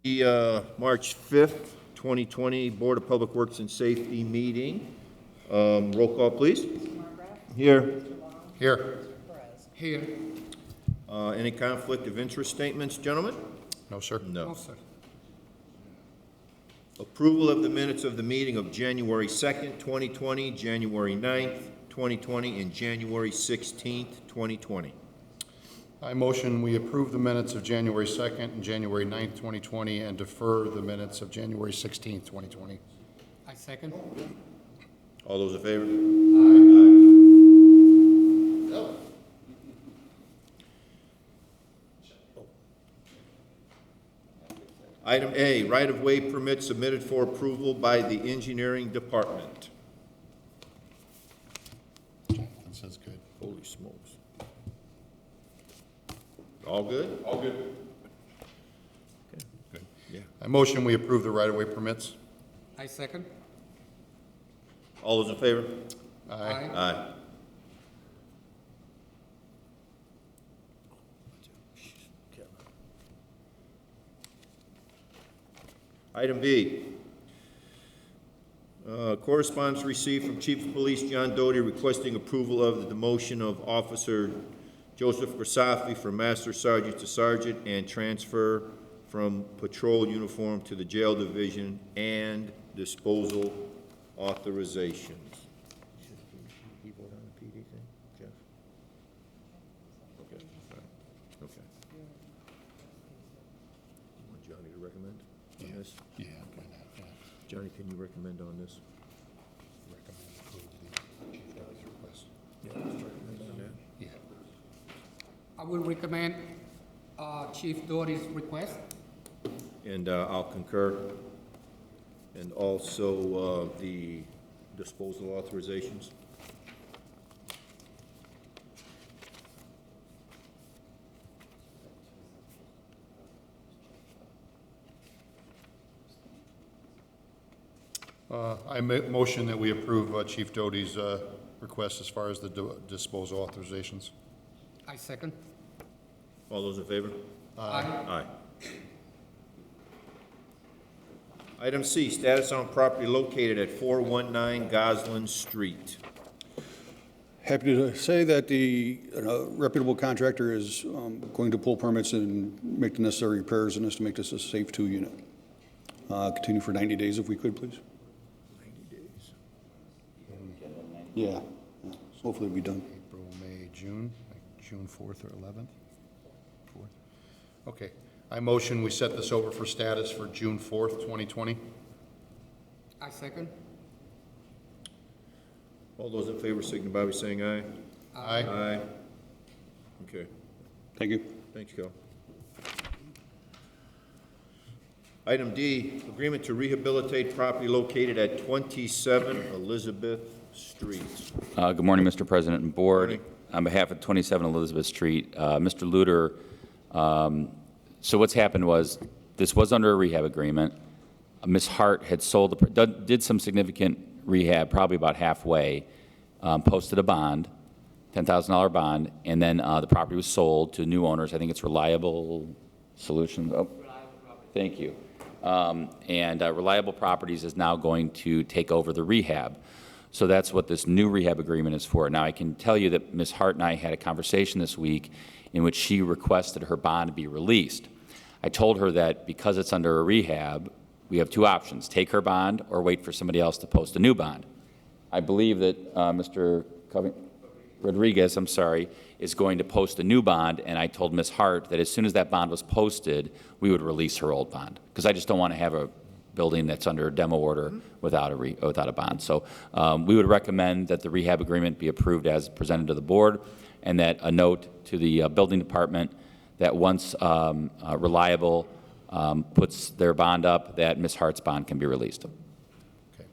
The March 5th, 2020 Board of Public Works and Safety meeting. Roll call, please. Here. Here. Here. Any conflict of interest statements, gentlemen? No, sir. No. sir. Approval of the minutes of the meeting of January 2nd, 2020, January 9th, 2020, and January 16th, 2020. I motion we approve the minutes of January 2nd and January 9th, 2020, and defer the minutes of January 16th, 2020. I second. All those in favor? Item A, right-of-way permit submitted for approval by the engineering department. That says good. Holy smokes. All good? All good. Good. Yeah. I motion we approve the right-of-way permits. I second. All those in favor? Aye. Aye. Item B, correspondence received from Chief of Police John Doty requesting approval of the demotion of Officer Joseph Grisafi from Master Sergeant to Sergeant and transfer from patrol uniform to the jail division and disposal authorizations. He vote on the PD thing, Jeff? Okay, all right, okay. You want Johnny to recommend on this? Yeah, okay, yeah. Johnny, can you recommend on this? Recommend approve the Chief Doty's request. Yeah, let's recommend on that. Yeah. I will recommend Chief Doty's request. And I'll concur. And also the disposal authorizations. I motion that we approve Chief Doty's request as far as the disposal authorizations. I second. All those in favor? Aye. Aye. Item C, status on property located at 419 Goslin Street. Happy to say that the reputable contractor is going to pull permits and make the necessary repairs in this to make this a safe 2-unit. Continue for 90 days if we could, please. 90 days. Yeah. Hopefully it'll be done. April, May, June, like June 4th or 11th? 4th. Okay. I motion we set this over for status for June 4th, 2020. I second. All those in favor signify by saying aye. Aye. Aye. Okay, Thank you. thanks, Cal. Item D, agreement to rehabilitate property located at 27 Elizabeth Street. Good morning, Mr. President and Board. Morning. On behalf of 27 Elizabeth Street, Mr. Luter, so what's happened was, this was under a rehab agreement. Ms. Hart had sold, did some significant rehab, probably about halfway, posted a bond, $10,000 bond, and then the property was sold to new owners. I think it's Reliable Solutions. Oh, thank you. And Reliable Properties is now going to take over the rehab. So that's what this new rehab agreement is for. Now, I can tell you that Ms. Hart and I had a conversation this week in which she requested her bond be released. I told her that because it's under a rehab, we have two options: take her bond or wait for somebody else to post a new bond. I believe that Mr. Rodriguez, is going to post a new bond, and I told Ms. Hart that as soon as that bond was posted, we would release her old bond, because I just don't want to have a building that's under a demo order without a bond. So we would recommend that the rehab agreement be approved as presented to the board, and that a note to the building department that once Reliable puts their bond up, that Ms. Hart's bond can be released. Okay.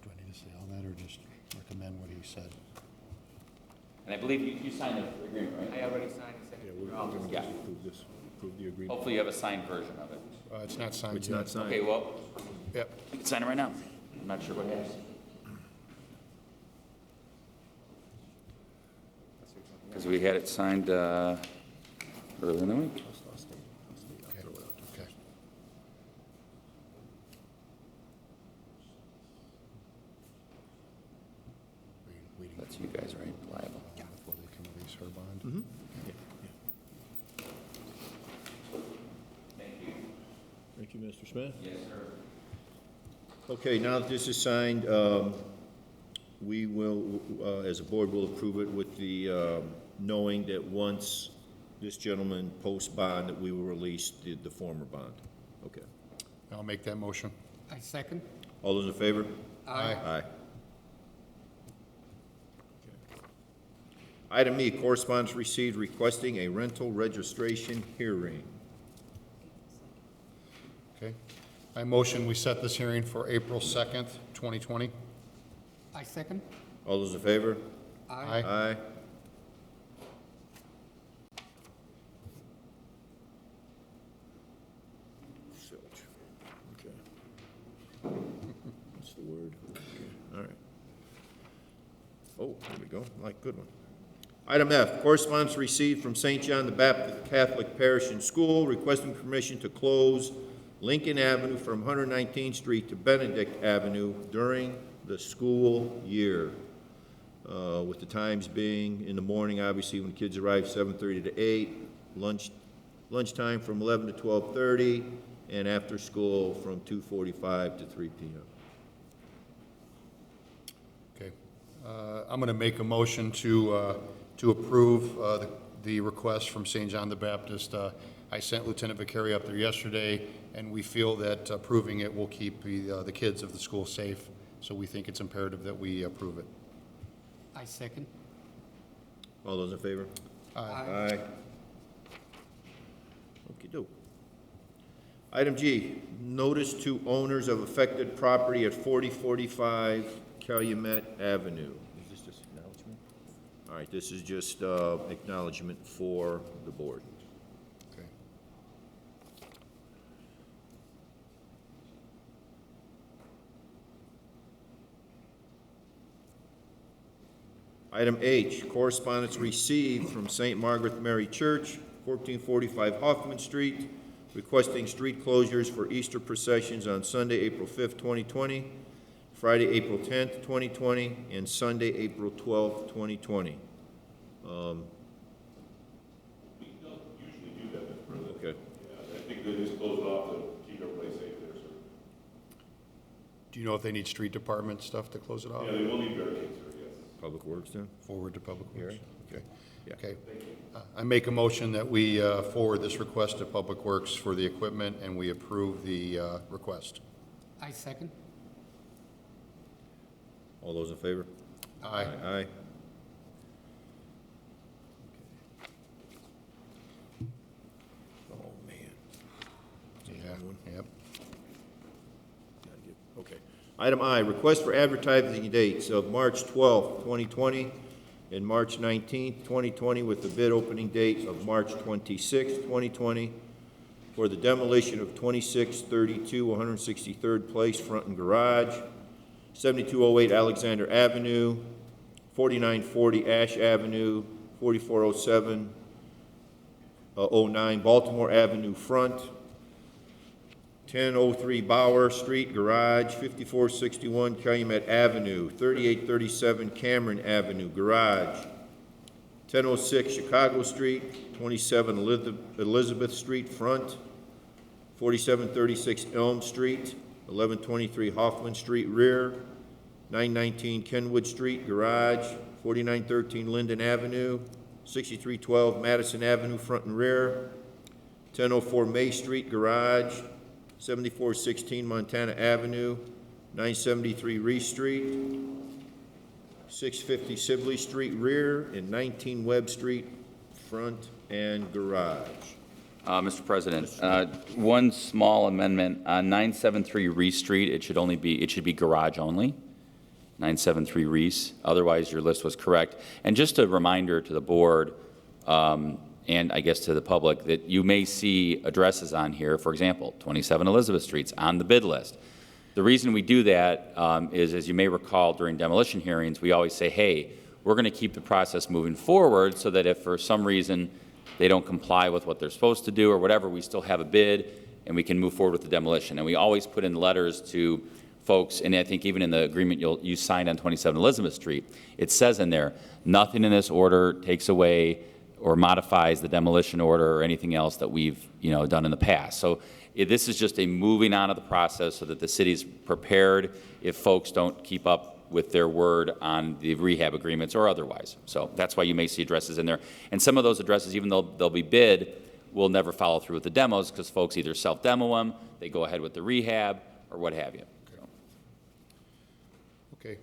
Do I need to say all that or just recommend what he said? And I believe you signed the agreement, right? I already signed the Yeah, second. we're going to just approve this, approve the agreement. Hopefully you have a signed version of it. It's not signed It's yet. not signed. Okay, well, Yep. you can sign it right now. I'm not sure what happens. Because we had it signed earlier in the week. Okay. Mr. Smith? Yes, sir. Okay, now that this is signed, we will, as a board, will approve it with the, knowing that once this gentleman posts bond, that we will release the former bond. Okay. I'll make that motion. I second. All those in favor? Aye. Aye. Item E, correspondence received requesting a rental registration hearing. Okay. I motion we set this hearing for April 2nd, 2020. I second. All those in favor? Aye. Aye. Zilch. Okay. What's the word? Okay. All right. Oh, there we go. Like, good one. Item F, correspondence received from St. John the Baptist Catholic Parish and School requesting permission to close Lincoln Avenue from 119th Street to Benedict Avenue during the school year. With the times being in the morning, obviously, when kids arrive, 7:30 to 8, lunchtime from 11 to 12:30, and after school from 2:45 to 3 p.m. Okay. I'm going to make a motion to approve the request from St. John the Baptist. I sent Lieutenant Vicari up there yesterday, and we feel that approving it will keep the kids of the school safe, so we think it's imperative that we approve it. I second. All those in favor? Aye. Okey-doke. Item G, notice to owners of affected property at 4045 Calumet Avenue. Is this just acknowledgement? All right, this is just acknowledgement for the board. Okay. Item H, correspondence received from St. Margaret Mary Church, 1445 Hoffman Street, requesting street closures for Easter processions on Sunday, April 5th, 2020, Friday, April 10th, 2020, and Sunday, April 12th, 2020. We don't usually do that, Mr. President. Okay. Yeah, I think they just close it off to keep everybody safe there, sir. Do you know if they need street department stuff to close it off? Yeah, they will need barricades, sir, yes. Public Works then? Forward to Public Works? Gary? Okay. Yeah. Okay. I make a motion that we forward this request to Public Works for the equipment, and we approve the request. I second. All those in favor? Aye. Aye. Oh, man. Yeah, yep. Okay. Item I, request for advertising dates of March 12th, 2020, and March 19th, 2020, with the bid opening date of March 26th, 2020, for the demolition of 2632 163rd Place Front and Garage, 7208 Alexander Avenue, 4940 Ash Avenue, 4407 09 Baltimore Avenue Front, 1003 Bauer Street Garage, 5461 Calumet Avenue, 3837 Cameron Avenue Garage, 1006 Chicago Street, 27 Elizabeth Street Front, 4736 Elm Street, 1123 Hoffman Street Rear, 919 Kenwood Street Garage, 4913 Linden Avenue, 6312 Madison Avenue Front and Rear, 1004 May Street Garage, 7416 Montana Avenue, 973 Reese Street, 650 Sibley Street Rear, and 19 Webb Street Front and Garage. Mr. President, one small amendment on 973 Reese Street, it should be garage only. 973 Reese, otherwise your list was correct. And just a reminder to the board, and I guess to the public, that you may see addresses on here, for example, 27 Elizabeth Street's on the bid list. The reason we do that is, as you may recall, during demolition hearings, we always say, hey, we're going to keep the process moving forward so that if for some reason they don't comply with what they're supposed to do or whatever, we still have a bid and we can move forward with the demolition. And we always put in letters to folks, and I think even in the agreement you signed on 27 Elizabeth Street, it says in there, nothing in this order takes away or modifies the demolition order or anything else that we've, done in the past. So this is just a moving on of the process so that the city's prepared if folks don't keep up with their word on the rehab agreements or otherwise. So that's why you may see addresses in there. And some of those addresses, even though they'll be bid, will never follow through with the demos because folks either self-demo them, they go ahead with the rehab, or what have you. Okay,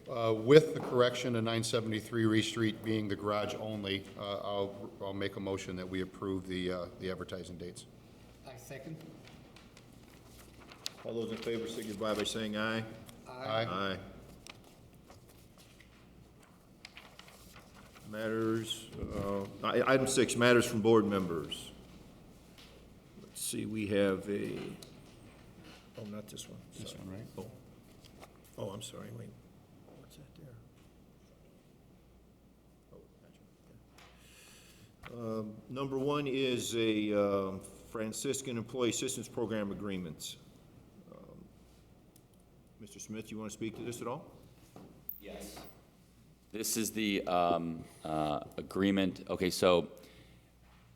with the correction of 973 Reese Street being the garage only, I'll make a motion that we approve the advertising dates. I second. All those in favor signify by saying aye. Aye. Aye. Matters, item 6, matters from board members. Let's see, we have not this one. This one, right? Oh, I'm sorry, wait. What's that there? Oh, gotcha. Number 1 is a Franciscan Employee Assistance Program agreements. Mr. Smith, you want to speak to this at all? Yes. This is the agreement. Okay, so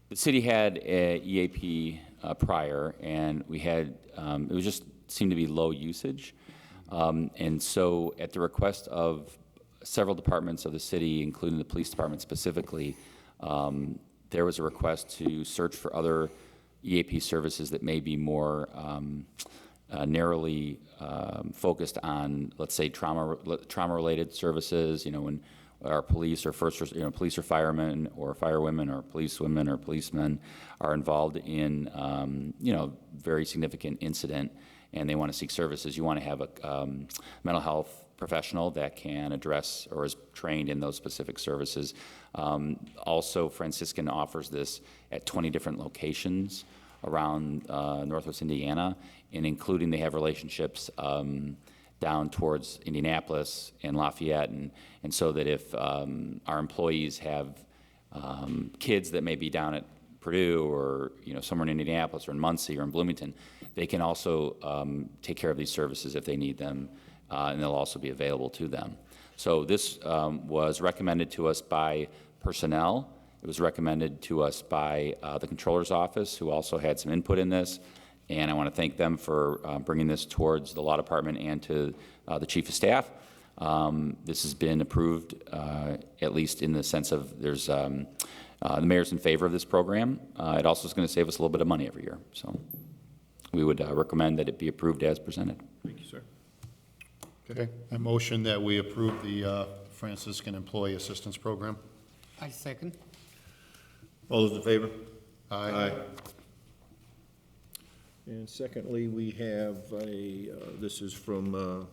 the city had a EAP prior, and we had, it was just seemed to be low usage. And so at the request of several departments of the city, including the police department specifically, there was a request to search for other EAP services that may be more narrowly focused on, let's say, trauma-related services. When our police or police or firemen or firewomen or policewomen or policemen are involved in, very significant incident, and they want to seek services, you want to have a mental health professional that can address or is trained in those specific services. Also, Franciscan offers this at 20 different locations around Northwest Indiana, and including they have relationships down towards Indianapolis and Lafayette, and so that if our employees have kids that may be down at Purdue or somewhere in Indianapolis or in Muncie or in Bloomington, they can also take care of these services if they need them, and they'll also be available to them. So this was recommended to us by personnel. It was recommended to us by the Controller's Office, who also had some input in this, and I want to thank them for bringing this towards the Law Department and to the Chief of Staff. This has been approved, at least in the sense of there's the mayor's in favor of this program. It also is going to save us a little bit of money every year. So we would recommend that it be approved as presented. Thank you, sir. Okay, I motion that we approve the Franciscan Employee Assistance Program. I second. All those in favor? Aye. And secondly, we have this is from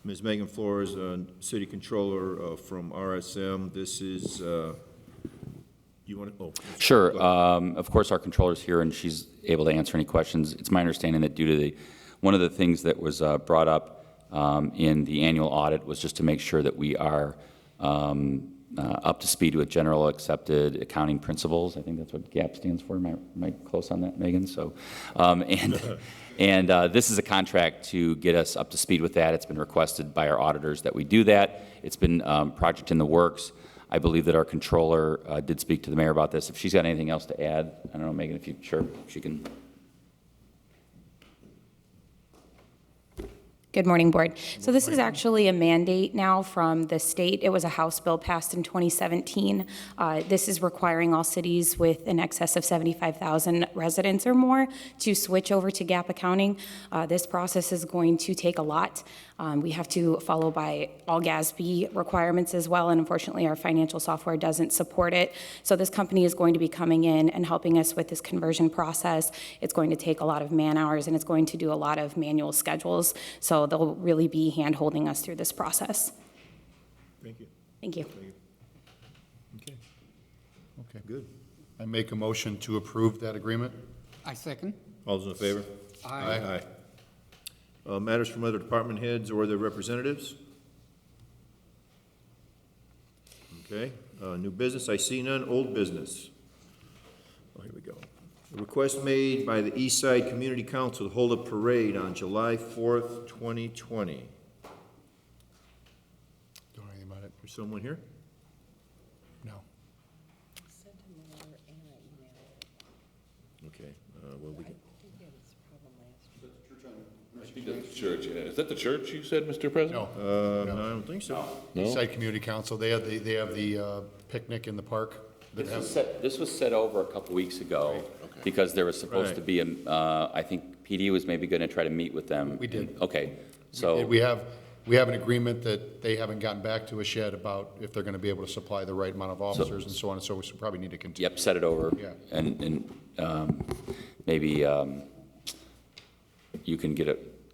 Ms. Megan Flores, City Controller from RSM. This is, you want to, Sure. Of course, our controller's here, and she's able to answer any questions. It's my understanding that due to one of the things that was brought up in the annual audit was just to make sure that we are up to speed with general accepted accounting principles. I think that's what GAP stands for. Am I close on that, Megan? So, and this is a contract to get us up to speed with that. It's been requested by our auditors that we do that. It's been project in the works. I believe that our controller did speak to the mayor about this. If she's got anything else to add, I don't know, Megan, if you, sure, she can. Good morning, Board. So this is actually a mandate now from the state. It was a House bill passed in 2017. This is requiring all cities with in excess of 75,000 residents or more to switch over to GAAP accounting. This process is going to take a lot. We have to follow by all GASB requirements as well, and unfortunately our financial software doesn't support it. So this company is going to be coming in and helping us with this conversion process. It's going to take a lot of man hours, and it's going to do a lot of manual schedules. So they'll really be hand-holding us through this process. Thank you. Thank you. Okay, Okay. good. I make a motion to approve that agreement. I second. All those in favor? Aye. Matters from other department heads or their representatives? Okay, new business, I see none. Old business. Oh, here we go. A request made by the East Side Community Council to hold a parade on July 4th, 2020. Don't know anything about it. Is someone here? No. Okay, well, we can, I think that's the church, yeah. Is that the church you said, Mr. President? No, no, I don't think so. Eastside Community Council, they have the picnic in the park. that have- This was set over a couple weeks ago because there was supposed to be I think PD was maybe going to try to meet with them. We did. Okay, so. We have an agreement that they haven't gotten back to us yet about if they're going to be able to supply the right amount of officers and so on, and so we should probably need to continue. Yep, set it over. Yeah. And maybe you can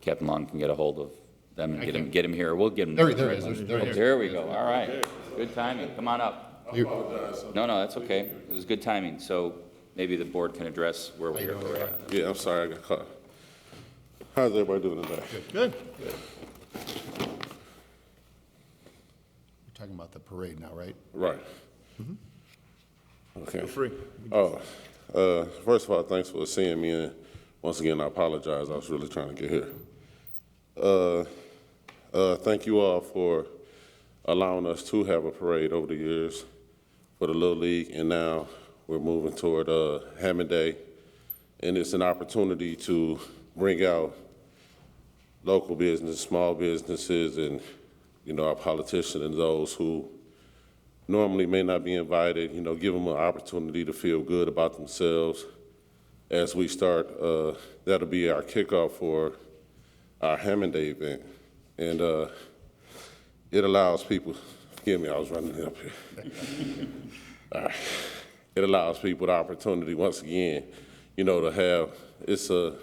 Captain Long can get a hold of them and get him here. We'll get him. There he is. There he is. There we go. All right. Good timing. Come on up. No, that's okay. It was good timing. So maybe the board can address where we're at. Yeah, I'm sorry, I got caught. How's everybody doing today? Good. We're talking about the parade now, right? Right. Okay. Feel free. Oh, first of all, thanks for seeing me, and once again, I apologize. I was really trying to get here. Thank you all for allowing us to have a parade over the years for the Little League, and now we're moving toward Hammond Day, and it's an opportunity to bring out local business, small businesses, and, you know, our politicians and those who normally may not be invited, you know, give them an opportunity to feel good about themselves as we start. That'll be our kickoff for our Hammond Day event. And it allows people, forgive me, I was running up here. All right. It allows people the opportunity, once again, you know, to have, it's a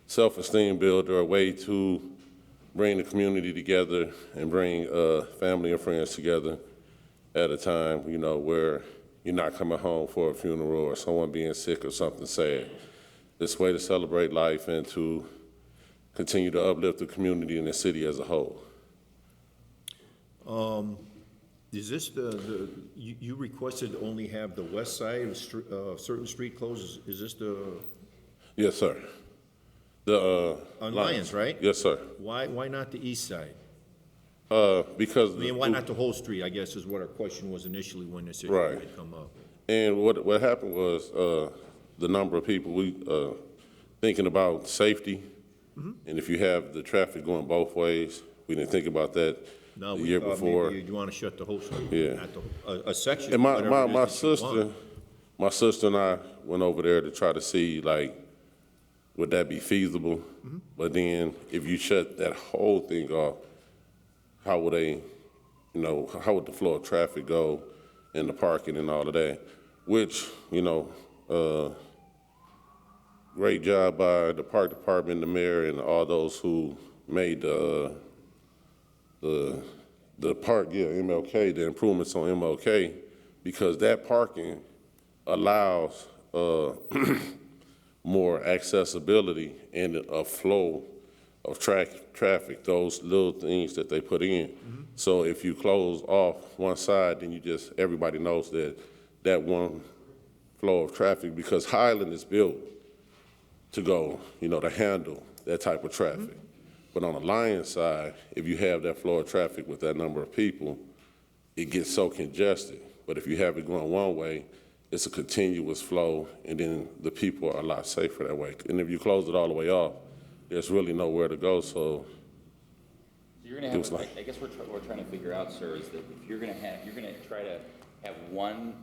self-esteem builder, a way to bring the community together and bring family and friends together at a time, you know, where you're not coming home for a funeral or someone being sick or something sad. It's a way to celebrate life and to continue to uplift the community and the city as a whole. Is this you requested only have the west side of certain street closed? Is this the, Yes, sir. The on Lyons, right? Yes, sir. Why not the east side? Because I mean, why not the whole street, I guess, is what our question was initially when this issue Right. had come up. And what happened was the number of people we thinking about safety, and if you have the traffic going both ways, we didn't think about that No, the we year thought before. maybe you want to shut the whole street. Yeah. Not a section. And whatever it my is that you want. sister and I went over there to try to see, like, would that be feasible? But then if you shut that whole thing off, how would they, you know, how would the flow of traffic go and the parking and all of that? Which, you know, great job by the park department, the mayor, and all those who made the park, MLK, the improvements on MLK, because that parking allows more accessibility and a flow of traffic, those little things that they put in. So if you close off one side, then everybody knows that one flow of traffic, because Highland is built to go, you know, to handle that type of traffic. But on the Lion side, if you have that flow of traffic with that number of people, it gets so congested. But if you have it going one way, it's a continuous flow, and then the people are a lot safer that way. And if you close it all the way off, there's really nowhere to go, so. You're gonna have, I guess we're trying to figure out, sir, is that if you're gonna try to have one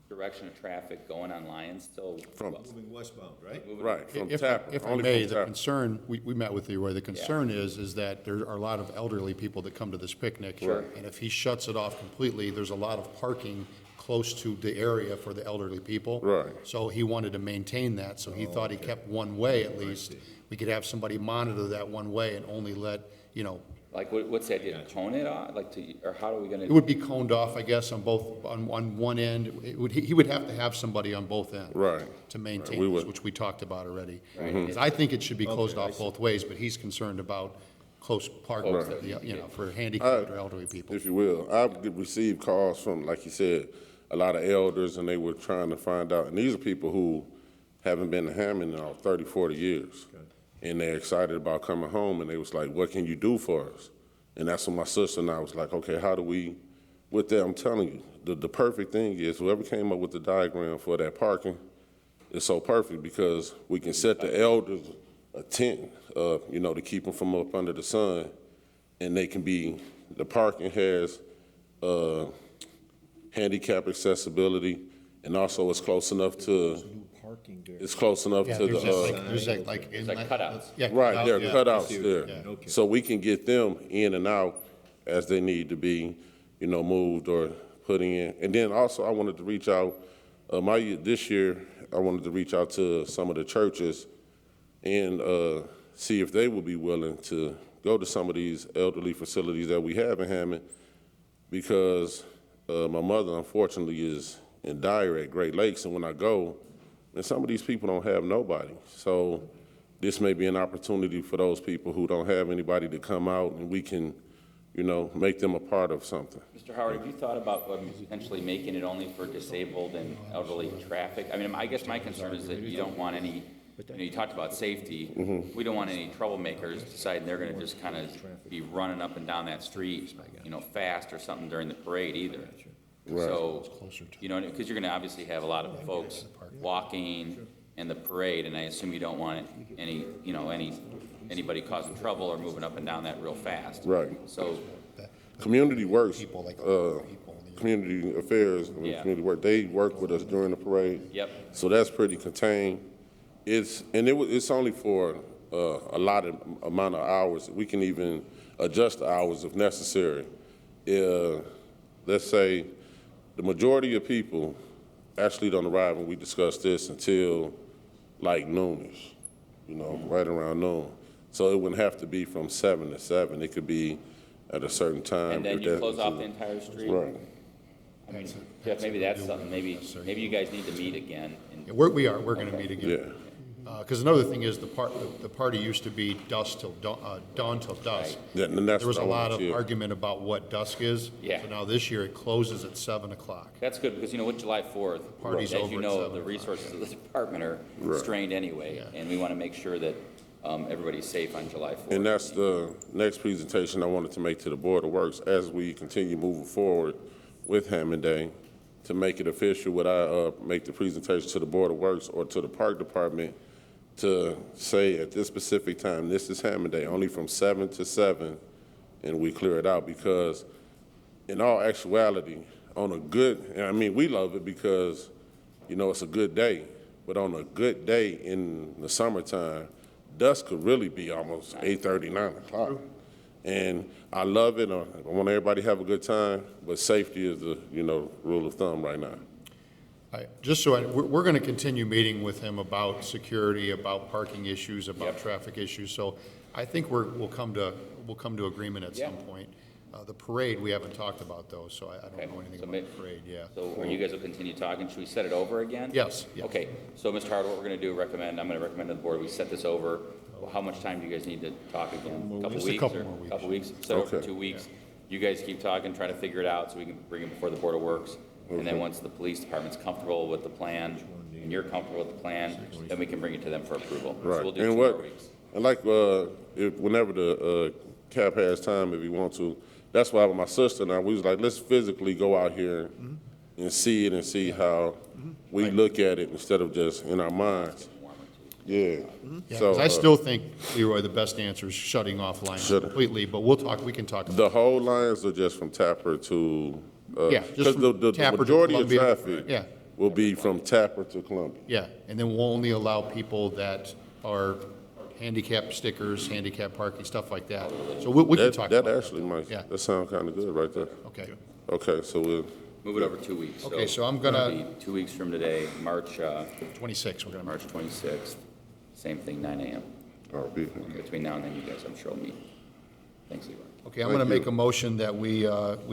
direction of traffic going on Lyons still. Moving westbound, right? Right, from If Tapper. I only may, from the Tapper. concern, we met with Leroy, the concern is that there are a lot of elderly people that come to this picnic. Sure. And if he shuts it off completely, there's a lot of parking close to the area for the elderly people. Right. So he wanted to maintain that, so he thought he kept one way at least. We could have somebody monitor that one way and only let, you know, Like, what's the idea? Cone it off? Like, or how are we gonna? it would be coned off, I guess, on one end. He would have to have somebody on both ends. Right. To maintain We this, would. which we talked about already. Right. Because I think it should be closed off both ways, but he's concerned about close parking, Right. you know, for handicapped or elderly people. If you will, I've received calls from, like you said, a lot of elders, and they were trying to find out, and these are people who haven't been to Hammond in 30, 40 years. And they're excited about coming home, and they was like, what can you do for us? And that's when my sister and I was like, okay, how do we, with that, I'm telling you, the perfect thing is whoever came up with the diagram for that parking, is so perfect because we can set the elders a tent, you know, to keep them from up under the sun, and they can be, the parking has handicap accessibility, and also it's close enough to, it's close enough Yeah, to there's the, that like inlet. like cutouts. Yeah, right, there are yeah. cutouts there. Yeah. So we can get them in and out as they need to be, you know, moved or put in. And then also I wanted to reach out, this year, I wanted to reach out to some of the churches and see if they would be willing to go to some of these elderly facilities that we have in Hammond, because my mother, unfortunately, is in Dyer at Great Lakes, and when I go, and some of these people don't have nobody. So this may be an opportunity for those people who don't have anybody to come out, and we can, you know, make them a part of something. Mr. Howard, have you thought about potentially making it only for disabled and elderly traffic? I mean, I guess my concern is that you don't want any, you know, you talked about safety. We don't want any troublemakers deciding they're gonna just kind of be running up and down that street, you know, fast or something during the parade either. Right. So, you know, because you're gonna obviously have a lot of folks walking in the parade, and I assume you don't want any, you know, anybody causing trouble or moving up and down that real fast. Right. So, Community Works, People like Community Affairs, and Yeah. Community Work, they work with us during the parade. yep, So that's pretty contained. It's only for a lot of amount of hours. We can even adjust the hours if necessary. Let's say the majority of people actually don't arrive, and we discussed this, until like noonish, you know, right around noon. So it wouldn't have to be from 7 to 7. It could be at a certain time. and then if you that- close off the entire street? Right. I mean, Jeff, maybe that's something, maybe you guys need to meet again. And Yeah, we're gonna meet again. Yeah. Because another thing is, the party used to be dusk till dawn till dusk. Yeah, and that's There was what a I lot wanted of to hear. argument about what dusk is. Yeah. So now this year, it closes at 7 o'clock. That's good, because you know, with July 4th, Party's as over you at know, 7 the resources of the department are strained anyway, and we want to make sure that everybody's safe on July 4th. And that's the next presentation I wanted to make to the Board of Works as we continue moving forward with Hammond Day. To make it official, would I make the presentation to the Board of Works or to the Park Department to say at this specific time, this is Hammond Day, only from 7 to 7, and we clear it out? Because in all actuality, on a good, and I mean, we love it because, you know, it's a good day, but on a good day in the summertime, dusk could really be almost 8:30, 9 o'clock. And I love it. I want everybody to have a good time, but safety is the, you know, rule of thumb right now. Just so, we're going to continue meeting with him about security, about parking issues, about traffic issues. So I think we'll come to agreement at some point. The parade, we haven't talked about though, so I don't know anything about the parade, yeah. So, or you guys will continue talking, should we set it over again? Yes. Okay, so Mr. Howard, what we're going to do, I'm going to recommend to the board, we set this over. How much time do you guys need to talk again? Couple Just a weeks? couple or more weeks. Couple weeks, set it over for Okay. 2 weeks. You guys keep talking, try to figure it out so we can bring it before the Board of Works. And then once the police department's comfortable with the plan, and you're comfortable with the plan, then we can bring it to them for approval. So Right. we'll do And 2 what, more weeks. and like, whenever the Cap has time, if he wants to, that's why with my sister and I, we was like, let's physically go out here and see it and see how we look at it instead of just in our minds. Yeah. Yeah, So 'cause I still think, Leroy, the best answer is shutting off lines Shut it. completely, but we can talk about the whole lines are just from Tapper to, Yeah, just because from the Tapper to majority of Columbia. traffic Yeah. will be from Tapper to Columbia. Yeah, and then we'll only allow people that are handicap stickers, handicap parking, stuff like that. So we can talk about That that. actually might, Yeah. that sounds kind of good right there. Okay. Okay, so we'll, Move it over 2 weeks. Okay, so I'm it'll gonna- be 2 weeks from today, March 26, we're going to March 26th, same thing, 9 a.m. I'll be here. Between now and then, you guys, I'm sure will meet. Thanks, Leroy. Okay, I'm going to make a motion that we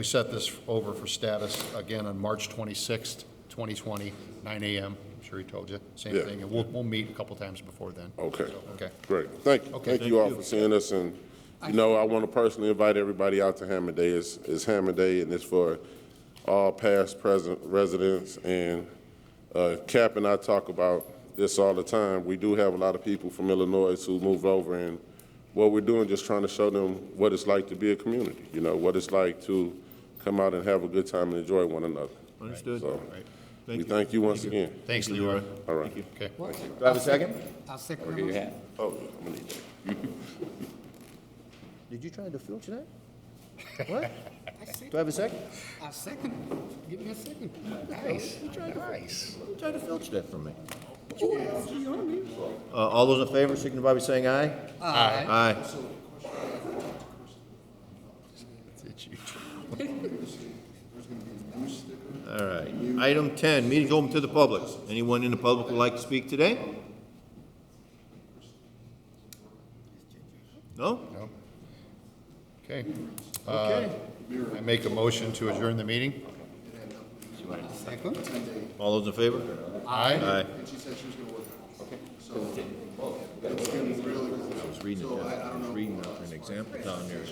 set this over for status again on March 26th, 2020, 9 a.m. I'm sure he told you, same Yeah. thing, and we'll meet a couple times before then. Okay. Okay. Great. Thank you. Okay. Thank you all for seeing us. And, you know, I want to personally invite everybody out to Hammond Day. It's Hammond Day, and it's for all past, present residents. And Cap and I talk about this all the time. We do have a lot of people from Illinois who moved over, and what we're doing, just trying to show them what it's like to be a community, you know, what it's like to come out and have a good time and enjoy one another. Understood. So, We thank you once again. Thanks, Leroy. All right. Okay. Do I have a second? I'll second the Here you motion. have. Oh, I'm gonna need that. Did you try to filter that? What? Do I have a second? I'll second. Give me a second. Nice, nice. You tried to filter that from me. All those in favor, signify by saying aye. Aye. Aye. All right. Item 10, meeting open to the public. Anyone in the public would like to speak today? No? Okay. Okay. I make a motion to adjourn the meeting. Second. All those in favor? Aye. Aye. I was reading it, I was reading an example down there.